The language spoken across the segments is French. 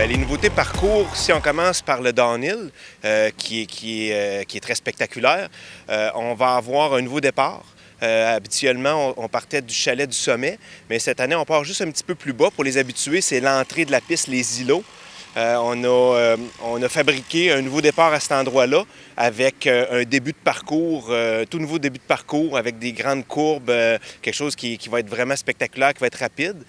Les nouveautés parcours, si on commence par le downhill, qui est très spectaculaire, on va avoir un nouveau départ. Habituellement, on partait du chalet du sommet, mais cette année, on part juste un petit peu plus bas. Pour les habitués, c'est l'entrée de la piste, les îlots. On a fabriqué un nouveau départ à cet endroit-là avec un début de parcours, tout nouveau début de parcours avec des grandes courbes, quelque chose qui va être vraiment spectaculaire, qui va être rapide.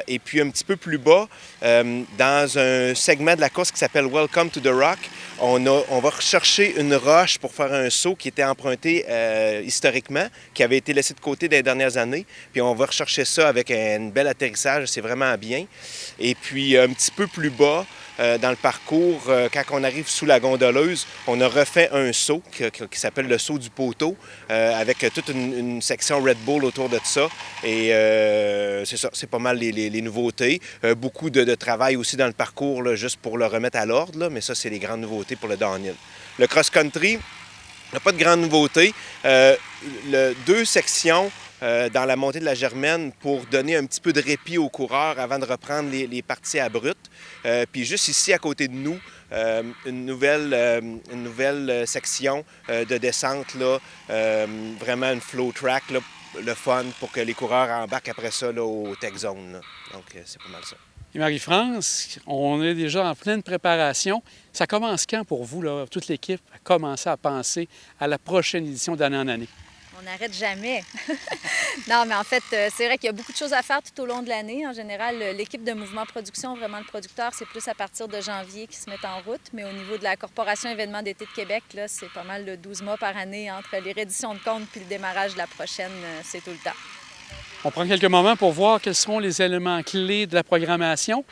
Et puis un petit peu plus bas, dans un segment de la course qui s'appelle Welcome to the Rock, on va rechercher une roche pour faire un saut qui était emprunté historiquement, qui avait été laissé de côté dans les dernières années. Puis on va rechercher ça avec un bel atterrissage, c'est vraiment bien. Et puis un petit peu plus bas, dans le parcours, quand on arrive sous la gondoleuse, on a refait un saut qui s'appelle le saut du poteau, avec toute une section Red Bull autour de ça. Et c'est ça, c'est pas mal les nouveautés. Beaucoup de travail aussi dans le parcours, là, juste pour le remettre à l'ordre, là, mais ça, c'est les grandes nouveautés pour le downhill. Le cross-country, n'a pas de grandes nouveautés. Deux sections dans la montée de la Germaine pour donner un petit peu de répit aux coureurs avant de reprendre les parties abruptes. Puis juste ici, à côté de nous, une nouvelle section de descente, là, vraiment une flow track, là, le fun pour que les coureurs embarquent après ça là, au Tech Zone. Là. Donc, c'est pas mal ça. Et Marie-France, on est déjà en pleine préparation. Ça commence quand pour vous, là, toute l'équipe, à commencer à penser à la prochaine édition d'année en année? On n'arrête jamais. Non, mais en fait, c'est vrai qu'il y a beaucoup de choses à faire tout au long de l'année. En général, l'équipe de Mouvement Production, vraiment le producteur, c'est plus à partir de janvier qu'ils se mettent en route. Mais au niveau de la Corporation Événements d'été de Québec, là, c'est pas mal de 12 mois par année entre les redditions de comptes puis le démarrage de la prochaine. C'est tout le temps. On prend quelques moments pour voir quels seront les éléments clés de la programmation.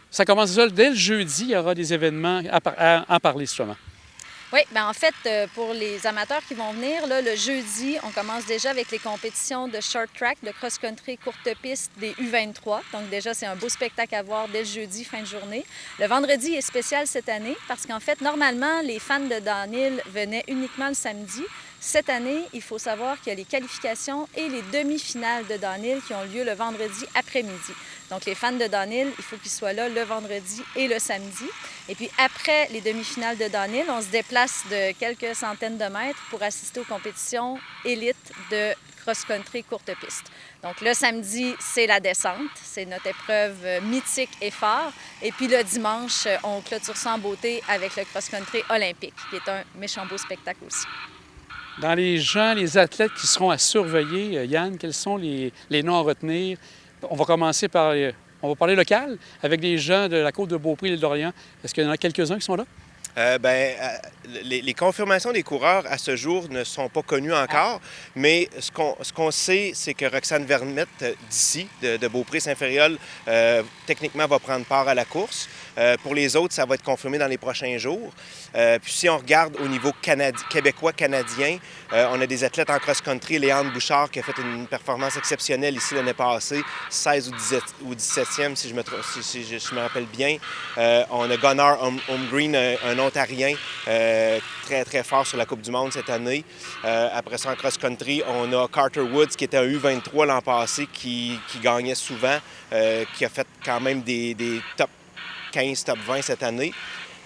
Ça commence déjà dès le jeudi. Il y aura des événements à en parler, justement. Oui, bien en fait, pour les amateurs qui vont venir, là, le jeudi, on commence déjà avec les compétitions de short track, de cross-country, courte piste des U23. Donc déjà, c'est un beau spectacle à voir dès le jeudi, fin de journée. Le vendredi est spécial cette année parce qu'en fait, normalement, les fans de downhill venaient uniquement le samedi. Cette année, il faut savoir qu'il y a les qualifications et les demi-finales de downhill qui ont lieu le vendredi après-midi. Donc, les fans de downhill, il faut qu'ils soient là le vendredi et le samedi. Et puis, après les demi-finales de downhill, on se déplace de quelques centaines de mètres pour assister aux compétitions élites de cross-country courte piste. Donc, le samedi, c'est la descente. C'est notre épreuve mythique et phare. Et puis, le dimanche, on clôture ça en beauté avec le cross-country olympique, qui est un méchant beau spectacle aussi. Dans les gens, les athlètes qui seront à surveiller, Yann, quels sont les noms à retenir? On va commencer par... On va parler local avec des gens de la côte de Beaupré et l'île d'Orléans. Est-ce qu'il y en a quelques-uns qui sont là? Les confirmations des coureurs à ce jour ne sont pas connues encore, mais ce qu'on sait, c'est que Roxane Vermette d'ici, de Beaupré-Saint-Ferréol, techniquement va prendre part à la course. Pour les autres, ça va être confirmé dans les prochains jours. Puis si on regarde au niveau québécois-canadien, on a des athlètes en cross-country. Léandre Bouchard qui a fait une performance exceptionnelle ici l'année passée, 16 ou 17e si je me rappelle bien. On a Gunnar Holmgreen, un Ontarien, très très fort sur la Coupe du Monde cette année. Après ça, en cross-country, on a Carter Woods qui était un U23 l'an passé, qui gagnait souvent, qui a fait quand même des top 15, top 20 cette année.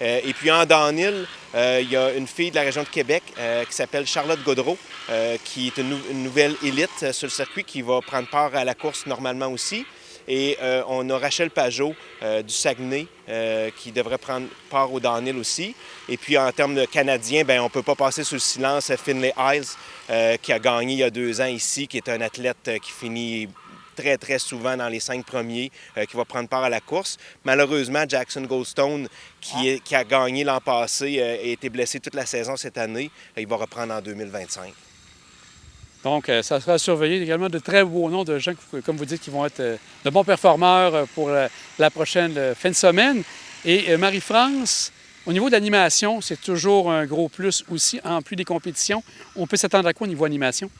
Et puis en downhill, il y a une fille de la région de Québec qui s'appelle Charlotte Gaudreau, qui est une nouvelle élite sur le circuit qui va prendre part à la course normalement aussi. Et on a Rachel Pajot du Saguenay qui devrait prendre part au downhill aussi. Et puis en termes de Canadiens, on ne peut pas passer sous le silence Finlay Isles qui a gagné il y a 2 ans ici, qui est un athlète qui finit très, très souvent dans les 5 premiers, qui va prendre part à la course. Malheureusement, Jackson Goldstone, qui a gagné l'an passé, a été blessé toute la saison cette année. Il va reprendre en 2025. Donc, ça sera surveillé également de très beaux noms de gens, comme vous dites, qui vont être de bons performeurs pour la prochaine fin de semaine. Et Marie-France, au niveau de l'animation, c'est toujours un gros plus aussi, en plus des compétitions. On peut s'attendre à quoi au niveau animation?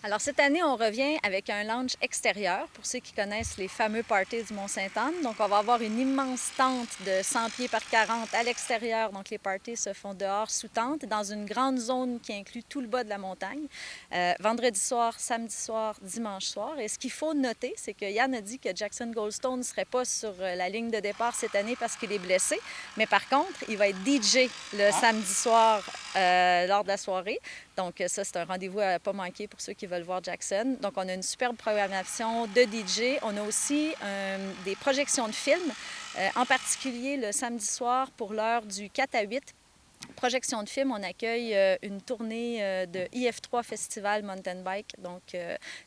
Alors, cette année, on revient avec un lounge extérieur pour ceux qui connaissent les fameux parties du Mont-Sainte-Anne. Donc, on va avoir une immense tente de 100 pieds par 40 à l'extérieur. Donc, les parties se font dehors sous tente, dans une grande zone qui inclut tout le bas de la montagne. Vendredi soir, samedi soir, dimanche soir. Et ce qu'il faut noter, c'est que Yann a dit que Jackson Goldstone ne serait pas sur la ligne de départ cette année parce qu'il est blessé. Mais par contre, il va être DJ le samedi soir lors de la soirée. Donc, ça, c'est un rendez-vous à ne pas manquer pour ceux qui veulent voir Jackson. Donc, on a une superbe programmation de DJ. On a aussi des projections de films, en particulier le samedi soir pour l'heure du 4 à 8. Projection de films, on accueille une tournée de IF3 Festival Mountain Bike. Donc,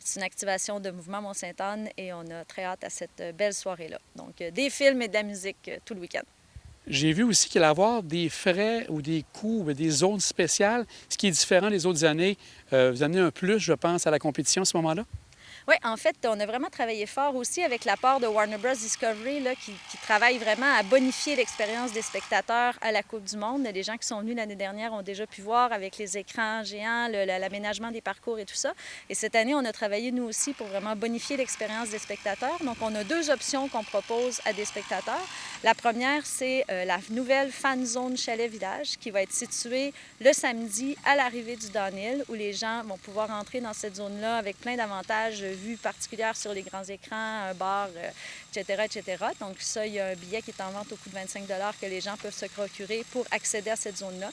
c'est une activation de Mouvement Mont-Sainte-Anne et on a très hâte à cette belle soirée-là. Donc, des films et de la musique tout le week-end. J'ai vu aussi qu'il allait y avoir des frais ou des coûts ou des zones spéciales, ce qui est différent des autres années. Vous amenez un plus, je pense, à la compétition à ce moment-là? Oui, en fait, on a vraiment travaillé fort aussi avec l'apport de Warner Bros. Discovery là, qui travaille vraiment à bonifier l'expérience des spectateurs à la Coupe du Monde. Les gens qui sont venus l'année dernière ont déjà pu voir avec les écrans géants, l'aménagement des parcours et tout ça. Et cette année, on a travaillé nous aussi pour vraiment bonifier l'expérience des spectateurs. Donc, on a deux options qu'on propose à des spectateurs. La première, c'est la nouvelle Fan Zone Chalet Village qui va être située le samedi à l'arrivée du downhill où les gens vont pouvoir entrer dans cette zone-là avec plein d'avantages, vues particulières sur les grands écrans, un bar, etc., etc. Donc ça, il y a un billet qui est en vente au coût de 25 que les gens peuvent se procurer pour accéder à cette zone-là.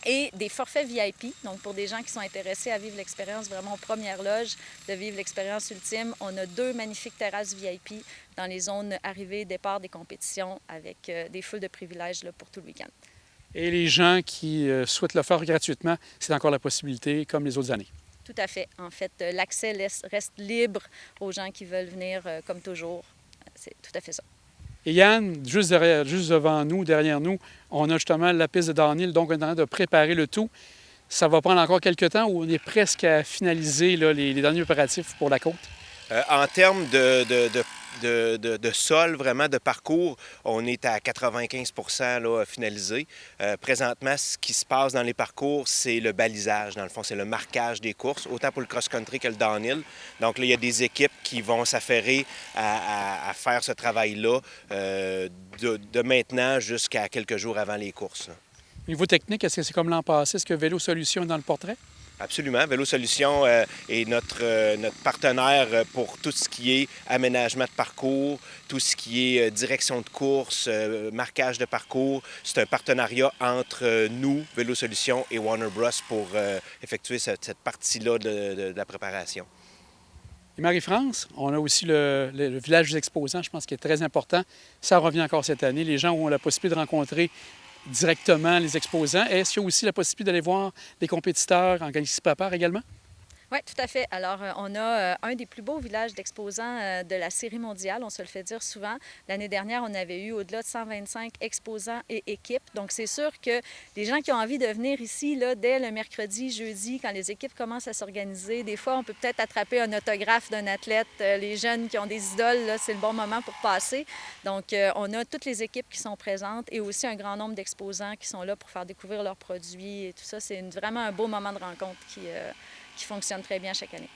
Et des forfaits VIP, donc pour des gens qui sont intéressés à vivre l'expérience vraiment aux premières loges, de vivre l'expérience ultime. On a 2 magnifiques terrasses VIP dans les zones arrivée, départ des compétitions avec des foules de privilèges là, pour tout le week-end. Et les gens qui souhaitent le faire gratuitement, c'est encore la possibilité, comme les autres années. Tout à fait. En fait, l'accès reste libre aux gens qui veulent venir comme toujours. C'est tout à fait ça. Et Yann, juste devant nous, derrière nous, on a justement la piste de downhill, donc on est en train de préparer le tout. Ça va prendre encore quelques temps ou on est presque à finaliser là, les derniers préparatifs pour la côte? En termes de sol, vraiment, de parcours, on est à 95 là, finalisé. Présentement, ce qui se passe dans les parcours, c'est le balisage, dans le fond, c'est le marquage des courses, autant pour le cross-country que le downhill. Donc là, il y a des équipes qui vont s'affairer à faire ce travail-là de maintenant jusqu'à quelques jours avant les courses. Au niveau technique, est-ce que c'est comme l'an passé? Est-ce que Vélo Solutions est dans le portrait? Absolument. Vélo Solutions est notre partenaire pour tout ce qui est aménagement de parcours, tout ce qui est direction de course, marquage de parcours. C'est un partenariat entre nous, Vélo Solutions, et Warner Bros. Pour effectuer cette partie-là de la préparation. Et Marie-France, on a aussi le village des exposants, je pense, qui est très important. Ça revient encore cette année. Les gens ont la possibilité de rencontrer directement les exposants. Est-ce qu'il y a aussi la possibilité d'aller voir les compétiteurs en ils se préparent également? Oui, tout à fait. Alors, on a un des plus beaux villages d'exposants de la série mondiale, on se le fait dire souvent. L'année dernière, on avait eu au-delà de 125 exposants et équipes. Donc, c'est sûr que les gens qui ont envie de venir ici, là, dès le mercredi, jeudi, quand les équipes commencent à s'organiser, des fois, on peut peut-être attraper un autographe d'un athlète. Les jeunes qui ont des idoles, là, c'est le bon moment pour passer. Donc, on a toutes les équipes qui sont présentes et aussi un grand nombre d'exposants qui sont là pour faire découvrir leurs produits et tout ça. C'est vraiment un beau moment de rencontre qui fonctionne très bien chaque année.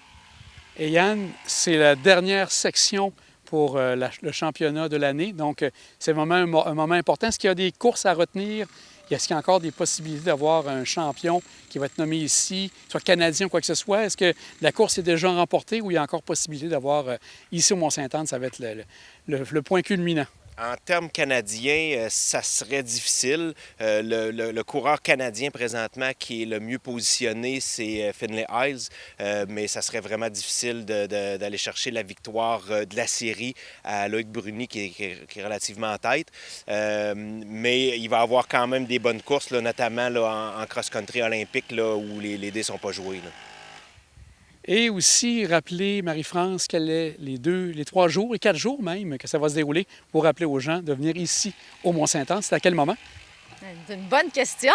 Et Yann, c'est la dernière section pour le championnat de l'année. Donc, c'est vraiment un moment important. Est-ce qu'il y a des courses à retenir? Est-ce qu'il y a encore des possibilités d'avoir un champion qui va être nommé ici, soit canadien ou quoi que ce soit? Est-ce que la course est déjà remportée ou il y a encore possibilité d'avoir ici au Mont-Sainte-Anne? Ça va être le point culminant. En termes canadiens, ça serait difficile. Le coureur canadien présentement qui est le mieux positionné, c'est Finlay Isles, mais ça serait vraiment difficile d'aller chercher la victoire de la série à Loïc Bruni qui est relativement en tête. Mais il va avoir quand même des bonnes courses, là, notamment là, en cross-country olympique là, où les dés ne sont pas joués. Là. Et aussi rappeler, Marie-France, quels est les 3 jours et 4 jours même que ça va se dérouler pour rappeler aux gens de venir ici au Mont-Sainte-Anne. C'est à quel moment? C'est une bonne question.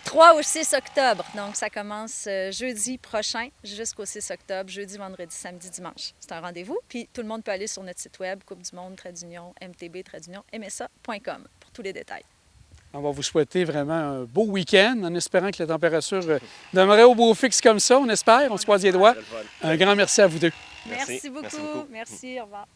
3 au 6 octobre. Donc, ça commence jeudi prochain jusqu'au 6 octobre, jeudi, vendredi, samedi, dimanche. C'est un rendez-vous. Puis, tout le monde peut aller sur notre site web, Coupe du monde, MTB, MSA.com pour tous les détails. On va vous souhaiter vraiment un beau week-end en espérant que la température demeurerait au beau fixe comme ça. On espère, on se croise les doigts. Un grand merci à vous deux. Merci beaucoup. Merci, au revoir.